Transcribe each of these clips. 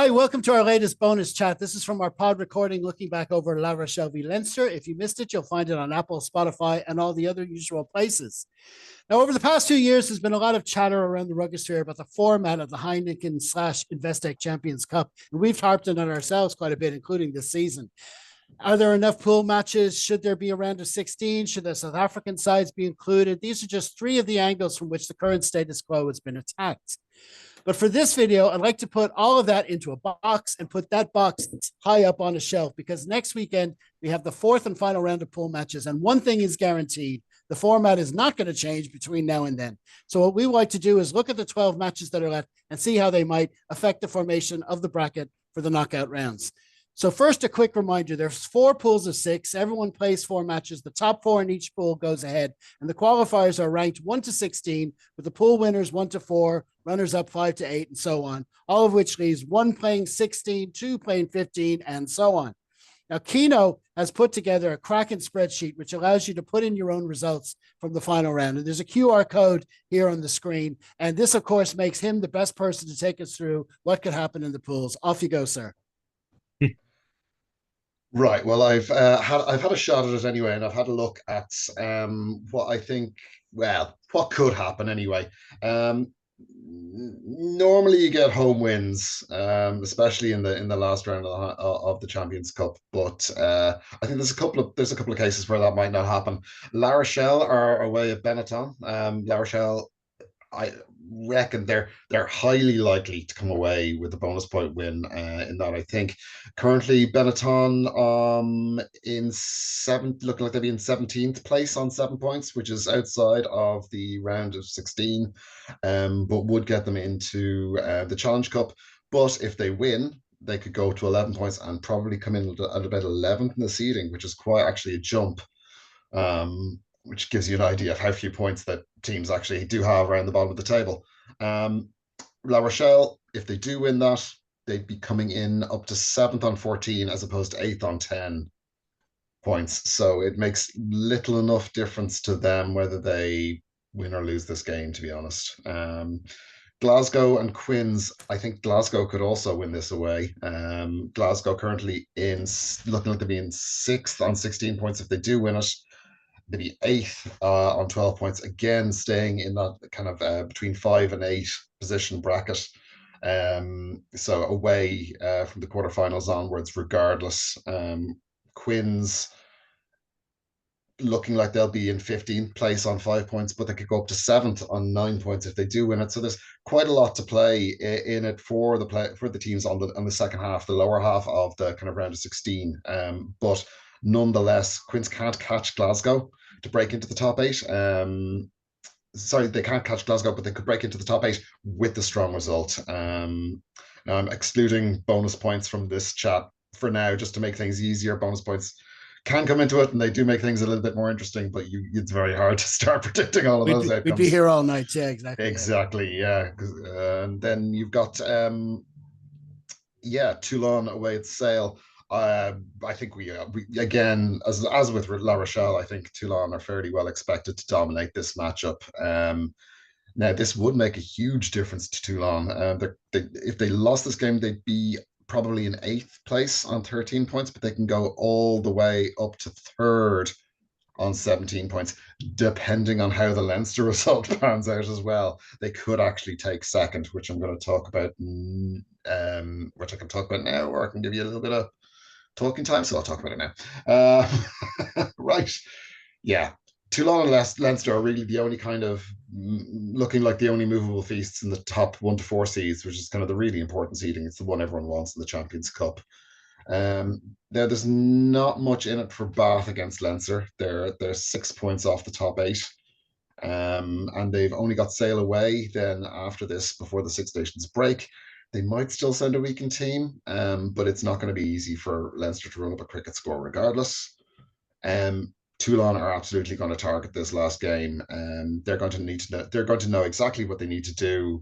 Hi, welcome to our latest bonus chat. This is from our pod recording looking back over La Rochelle v Leinster. If you missed it, you'll find it on Apple, Spotify, and all the other usual places. Now, over the past 2 years, there's been a lot of chatter around the rugby sphere about the format of the Heineken/Investec Champions Cup, and we've harped on it ourselves quite a bit, including this season. Are there enough pool matches? Should there be a round of 16? Should the South African sides be included? These are just three of the angles from which the current status quo has been attacked. But for this video, I'd like to put all of that into a box and put that box high up on a shelf, because next weekend we have the fourth and final round of pool matches. And one thing is guaranteed: the format is not going to change between now and then. So what we like to do is look at the 12 matches that are left and see how they might affect the formation of the bracket for the knockout rounds. So first, a quick reminder, there's 4 pools of 6. Everyone plays 4 matches. The top 4 in each pool goes ahead, and the qualifiers are ranked 1 to 16, with the pool winners 1 to 4, runners up 5 to 8, and so on, all of which leaves 1 playing 16, 2 playing 15, and so on. Now, Kino has put together a cracking spreadsheet which allows you to put in your own results from the final round. And there's a QR code here on the screen. And this, of course, makes him the best person to take us through what could happen in the pools. Off you go, sir. Right. Well, I've had a shot at it anyway, and I've had a look at what I think. Well, what could happen anyway. Normally, you get home wins, especially in the last round of the Champions Cup. But I think there's a couple of cases where that might not happen. La Rochelle are away at Benetton. La Rochelle, I reckon they're highly likely to come away with a bonus point win in that. I think currently Benetton looking like they'll be in 17th place on 7 points, which is outside of the round of 16, but would get them into the Challenge Cup. But if they win, they could go to 11 points and probably come in at about 11th in the seeding, which is quite actually a jump. Which gives you an idea of how few points that teams actually do have around the bottom of the table. La Rochelle, if they do win that, they'd be coming in up to 7th on 14 as opposed to 8th on 10 points. So it makes little enough difference to them whether they win or lose this game, to be honest. Glasgow and Quins, I think Glasgow could also win this away. Glasgow currently looking like they'll be in 6th on 16 points if they do win it. They'd be 8th on 12 points, again staying in that kind of between 5 and 8 position bracket. So away from the quarterfinals onwards, regardless. Quins looking like they'll be in 15th place on 5 points, but they could go up to 7th on 9 points if they do win it. So there's quite a lot to play in it for the teams on the second half, the lower half of the kind of round of 16. But nonetheless, Quins can't catch Glasgow to break into the top 8. Sorry, they can't catch Glasgow, but they could break into the top 8 with the strong result. Now, I'm excluding bonus points from this chat for now, just to make things easier. Bonus points can come into it, and they do make things a little bit more interesting, but it's very hard to start predicting all of those outcomes. We'd be here all night. Yeah, exactly. Exactly, yeah. And then you've got, Toulon away at Sale. I think we again, as with La Rochelle, I think Toulon are fairly well expected to dominate this matchup. Now, this would make a huge difference to Toulon. If they lost this game, they'd be probably in 8th place on 13 points, but they can go all the way up to 3rd on 17 points, depending on how the Leinster result pans out as well. They could actually take 2nd, which I'm going to talk about, which I can talk about now, or I can give you a little bit of talking time, so I'll talk about it now. Right. Yeah. Toulon and Leinster are really the only kind of looking like the only movable feasts in the top 1 to 4 seeds, which is kind of the really important seeding. It's the one everyone wants in the Champions Cup. There's not much in it for Bath against Leinster. They're 6 points off the top 8. And they've only got Sale away then after this, before the Six Nations break. They might still send a weakened team, but it's not going to be easy for Leinster to run up a cricket score regardless. Toulon are absolutely going to target this last game. They're going to know exactly what they need to do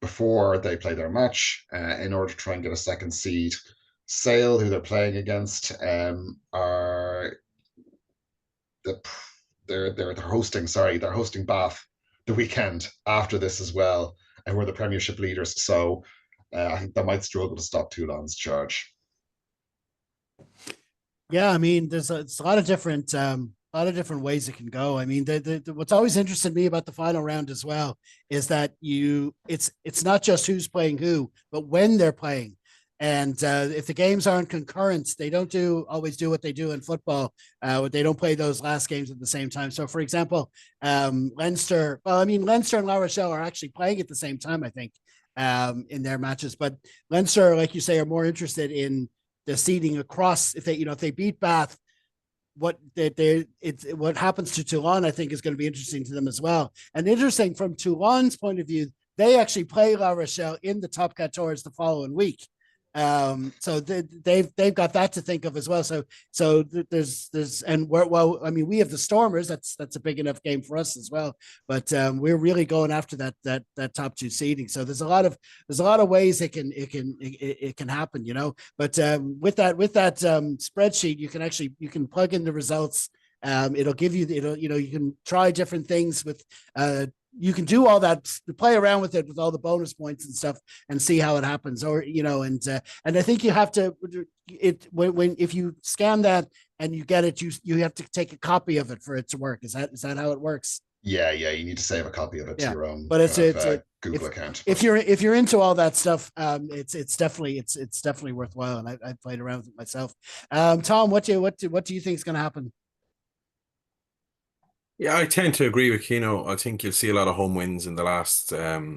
before they play their match in order to try and get a 2nd seed. Sale, who they're playing against, are they're hosting Bath the weekend after this as well, and we're the Premiership leaders. So I think they might struggle to stop Toulon's charge. Yeah, I mean, it's a lot of different ways it can go. I mean, what's always interested me about the final round as well is that it's not just who's playing who, but when they're playing. And if the games aren't concurrent, they don't always do what they do in football. They don't play those last games at the same time. So, for example, Leinster. Well, I mean, Leinster and La Rochelle are actually playing at the same time, I think, in their matches. But Leinster, like you say, are more interested in the seeding across. If they beat Bath, what happens to Toulon, I think, is going to be interesting to them as well. And interesting from Toulon's point of view, they actually play La Rochelle in the Top 14 the following week. So they've got that to think of as well. So there's and well, I mean, we have the Stormers. That's a big enough game for us as well. But we're really going after that top two seeding. So there's a lot of ways it can happen, you know. But with that spreadsheet, you can plug in the results. It'll give you you can try different things with you can do all that, play around with it with all the bonus points and stuff and see how it happens. Or, and I think you have to, if you scan that and you get it, you have to take a copy of it for it to work. Is that how it works? Yeah, you need to save a copy of it to your own but it's Google account. If you're into all that stuff, it's definitely worthwhile. And I played around with it myself. Tom, what do you think is going to happen? Yeah, I tend to agree with Kino. I think you'll see a lot of home wins in the last, there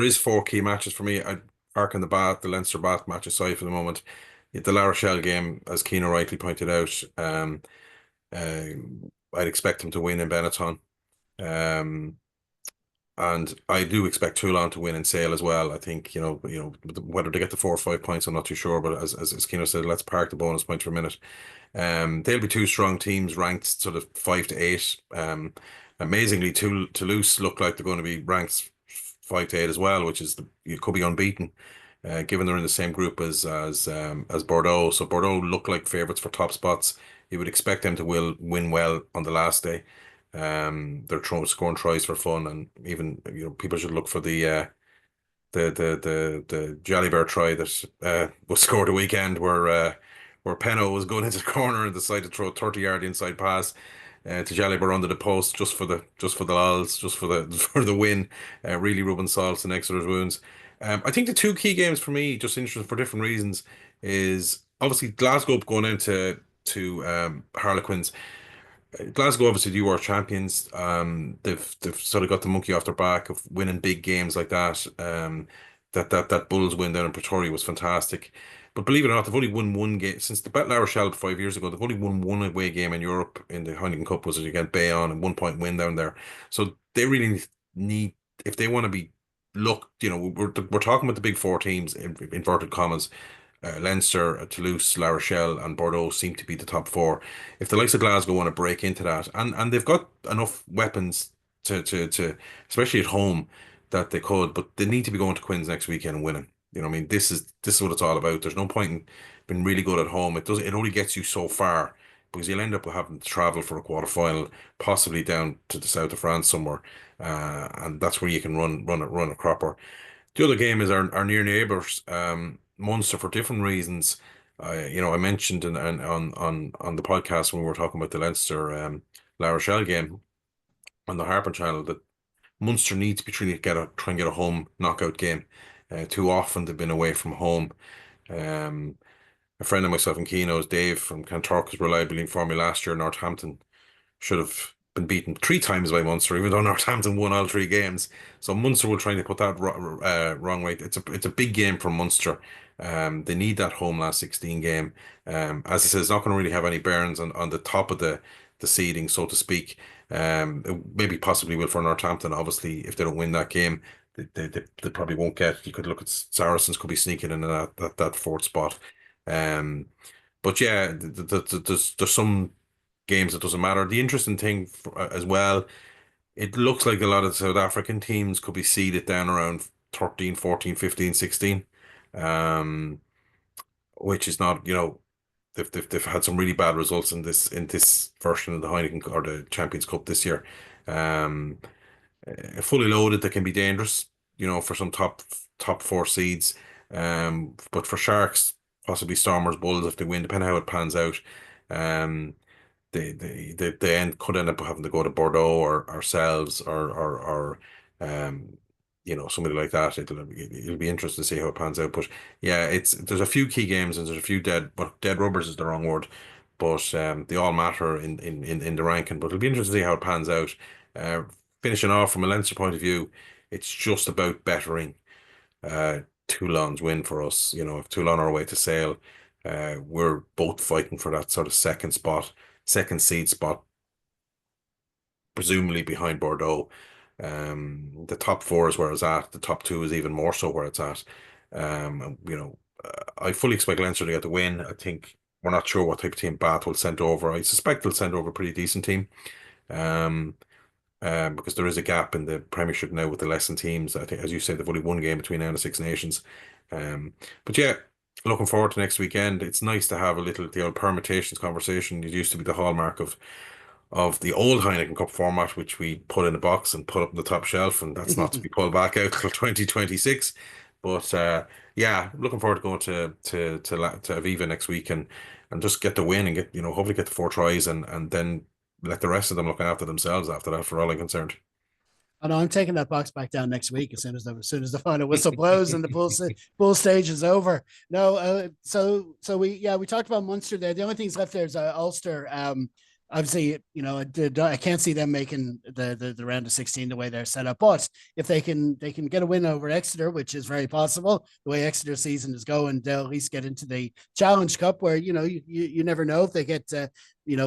is four key matches for me. I park in the Leinster Bath match aside for the moment. The La Rochelle game, as Kino rightly pointed out, uh, I'd expect them to win in Benetton. And I do expect Toulon to win in Sale as well. I think, whether they get the 4 or 5 points, I'm not too sure. But as Kino said, let's park the bonus points for a minute. They'll be two strong teams ranked sort of 5 to 8. Amazingly, Toulouse look like they're going to be ranked 5 to 8 as well, which is you could be unbeaten, given they're in the same group as Bordeaux. So Bordeaux look like favourites for top spots. You would expect them to win well on the last day. They're scoring tries for fun, and even people should look for the Jolly Bear try that was scored a weekend where Penno was going into the corner and decided to throw a 30-yard inside pass to Jolly Bear under the post just for the lols, just for the for the win, really rubbing salt in Exeter's wounds. I think the two key games for me, just interesting for different reasons, is obviously Glasgow going into Harlequins. Glasgow, obviously, you are champions. They've sort of got the monkey off their back of winning big games like that. That Bulls win down in Pretoria was fantastic. But believe it or not, they've only won one game since the bet La Rochelle 5 years ago. They've only won one away game in Europe in the Heineken Cup, was against Bayonne, and 1 point win down there. So they really need, if they want to be we're talking about the big four teams in inverted commas. Leinster, Toulouse, La Rochelle, and Bordeaux seem to be the top four. If the likes of Glasgow want to break into that, and they've got enough weapons to especially at home, that they could, but they need to be going to Quins next weekend and winning. I mean, this is what it's all about. There's no point in being really good at home. It only gets you so far, because you'll end up having to travel for a quarter final, possibly down to the south of France somewhere, and that's where you can run a cropper. The other game is our near neighbours, Munster, for different reasons. I mentioned on the podcast when we were talking about the Leinster La Rochelle game on the Harpin channel, that Munster need to be trying to try and get a home knockout game. Too often they've been away from home. Um, a friend of myself and Kino's, Dave from Cantork, was reliably informed me last year Northampton should have been beaten 3 times by Munster, even though Northampton won all 3 games. So Munster will try to put that wrong way. It's a big game for Munster. They need that home last 16 game. As I said, it's not going to really have any bearings on the top of the seeding, so to speak. Maybe possibly will for Northampton. Obviously, if they don't win that game, they probably won't get. You could look at Saracens could be sneaking in that fourth spot. But yeah, there's some games that doesn't matter. The interesting thing as well, it looks like a lot of South African teams could be seeded down around 13, 14, 15, 16, which is not, they've had some really bad results in this version of the Heineken or the Champions Cup this year. Fully loaded, they can be dangerous. for some top four seeds. But for Sharks, possibly Stormers, Bulls if they win, depending how it pans out. They could end up having to go to Bordeaux or ourselves or somebody like that. It'll be interesting to see how it pans out. But yeah, there's a few key games and there's a few dead rubbers is the wrong word, but they all matter in the ranking. But it'll be interesting to see how it pans out. Uh, Finishing off from a Leinster point of view, it's just about bettering Toulon's win for us. If Toulon are away to Sale, we're both fighting for that sort of second seed spot, presumably behind Bordeaux. The top four is where it's at. The top two is even more so where it's at. I fully expect Leinster to get the win. I think we're not sure what type of team Bath will send over. I suspect they'll send over a pretty decent team. Because there is a gap in the Premiership now with the lessened teams. I think, as you said, they've only one game between now and the Six Nations. But yeah, looking forward to next weekend. It's nice to have the old permutations conversation. It used to be the hallmark of the old Heineken Cup format, which we put in a box and put up on the top shelf, and that's not to be pulled back out till 2026. But yeah, looking forward to going to Aviva next week and just get the win and get hopefully get the 4 tries and then let the rest of them look after themselves after that, for all I'm concerned. I know I'm taking that box back down next week as soon as the final whistle blows and the pool stage is over. No, so we talked about Munster there. The only things left there is Ulster. Obviously, I can't see them making the round of 16 the way they're set up. But if they can get a win over Exeter, which is very possible, the way Exeter season is going, they'll at least get into the Challenge Cup, where you never know if they get a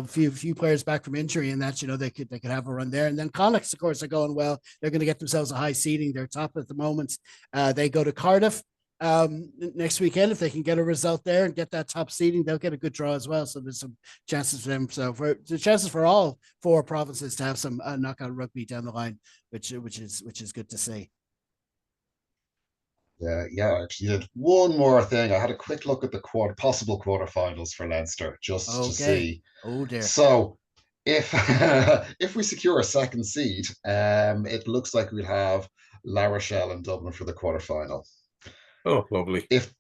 few players back from injury, and that they could have a run there. And then Connacht, of course, are going well. They're going to get themselves a high seeding. They're top at the moment. They go to Cardiff next weekend. If they can get a result there and get that top seeding, they'll get a good draw as well. So there's some chances for them. So the chances for all 4 provinces to have some knockout rugby down the line, which is good to see. Yeah, I actually did one more thing. I had a quick look at the possible quarterfinals for Leinster just to see. Oh dear. So if if we secure a second seed, it looks like we'll have La Rochelle and Dublin for the quarterfinal. Oh, lovely. If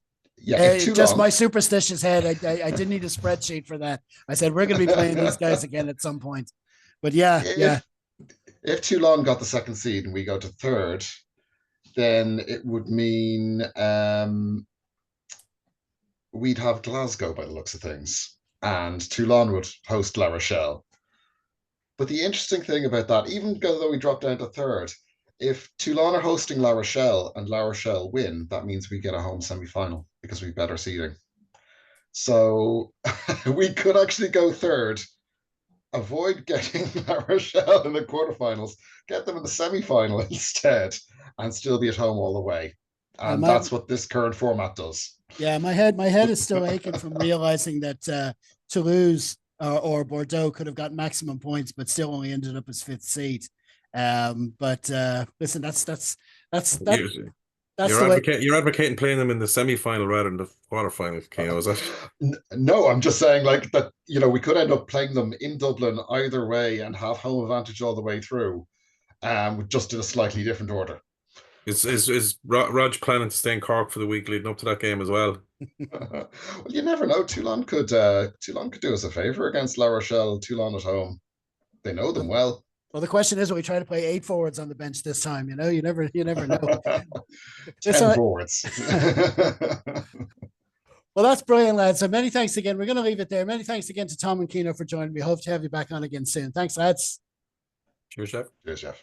just my superstitious head, I didn't need a spreadsheet for that. I said we're going to be playing these guys again at some point. But if Toulon got the second seed and we go to third, then it would mean we'd have Glasgow by the looks of things, and Toulon would host La Rochelle. But the interesting thing about that, even though we drop down to third, if Toulon are hosting La Rochelle and La Rochelle win, that means we get a home semi-final because we've better seeding. So we could actually go third, avoid getting La Rochelle in the quarterfinals, get them in the semi-final instead, and still be at home all the way. And that's what this current format does. Yeah, my head is still aching from realizing that Toulouse or Bordeaux could have got maximum points, but still only ended up as 5th seed. But listen, that's you're advocating playing them in the semi-final rather than the quarterfinal, Kino, is that? No, I'm just saying that we could end up playing them in Dublin either way and have home advantage all the way through, just in a slightly different order. Is Raj planning to stay in Cork for the week leading up to that game as well? Well, you never know. Toulon could do us a favor against La Rochelle. Toulon at home, they know them well. Well, the question is, will we try to play 8 forwards on the bench this time? You never know. 10 forwards. Well, that's brilliant, lads. So many thanks again. We're going to leave it there. Many thanks again to Tom and Kino for joining me. Hope to have you back on again soon. Thanks, lads. Cheers, Chef. Cheers, Chef.